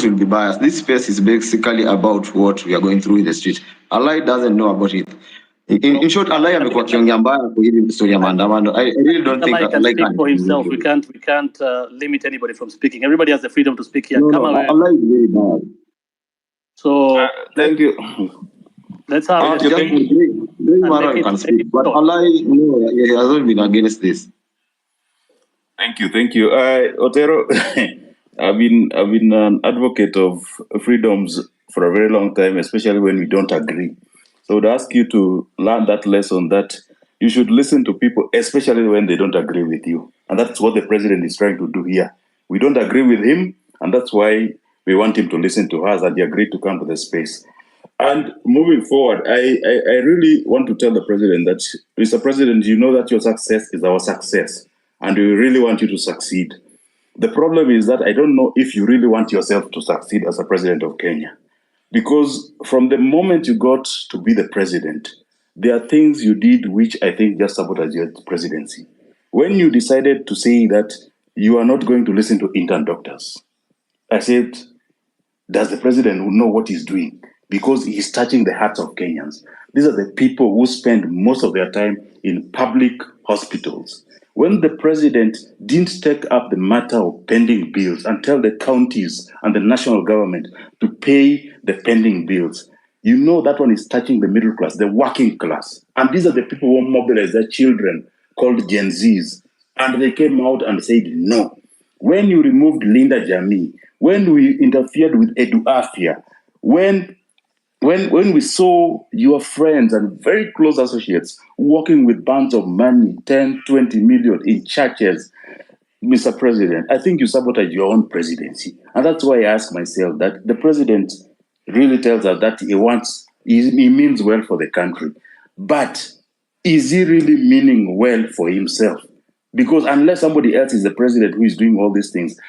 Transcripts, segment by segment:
will be biased. This space is basically about what we are going through in the street. Alai doesn't know about it. In short, Alai amekuwa kiongea mbaya kwa hili story ya maandamano. I really don't think Alai can Alai speak can for himself. We can't limit anybody from speaking. Everybody has the freedom to speak here. No, Alai is very bad. So thank you. Let's have just Maran can speak, but Alai, no, he hasn't been against this. Thank you. Otero, I've been an advocate of freedoms for a very long time, especially when we don't agree. So I would ask you to learn that lesson that you should listen to people, especially when they don't agree with you. And that's what the president is trying to do here. We don't agree with him, and that's why we want him to listen to us, and he agreed to come to the space. And moving forward, I really want to tell the president that, Mr. President, you know that your success is our success, and we really want you to succeed. The problem is that I don't know if you really want yourself to succeed as a president of Kenya. Because from the moment you got to be the president, there are things you did which I think just sabotaged your presidency. When you decided to say that you are not going to listen to intern doctors, I said, does the president know what he's doing? Because he's touching the hearts of Kenyans. These are the people who spend most of their time in public hospitals. When the president didn't take up the matter of pending bills and tell the counties and the national government to pay the pending bills, you know that one is touching the middle class, the working class. And these are the people who mobilize their children, called Gen Zs. And they came out and said no. When you removed Linda Jamii, when we interfered with Edu Afia, when we saw your friends and very close associates working with bunch of money, 10, 20 million in churches, Mr. President, I think you sabotage your own presidency. And that's why I ask myself that the president really tells us that he means well for the country. But is he really meaning well for himself? Because unless somebody else is the president who is doing all these things,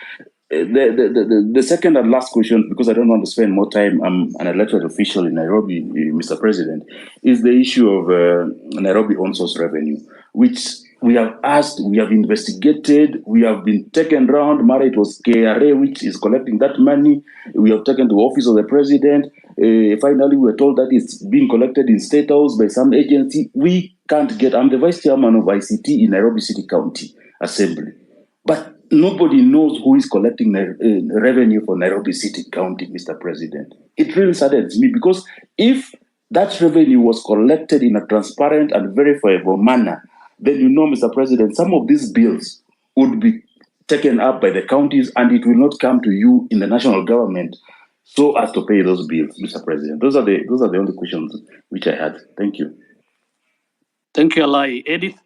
the second and last question, because I don't want to spend more time, I'm an elected official in Nairobi, Mr. President, is the issue of Nairobi on-source revenue, which we have asked, we have investigated, we have been taken round. Mara, it was KRA which is collecting that money. We have taken to the office of the president. Finally, we were told that it's being collected in State House by some agency. We can't get, I'm the vice chairman of ICT in Nairobi City County Assembly. But nobody knows who is collecting revenue for Nairobi City County, Mr. President. It really saddens me, because if that revenue was collected in a transparent and verifiable manner, then you know, Mr. President, some of these bills would be taken up by the counties and it will not come to you in the national government so as to pay those bills, Mr. President. Those are the only questions which I had. Thank you. Thank you, Alai. Edith?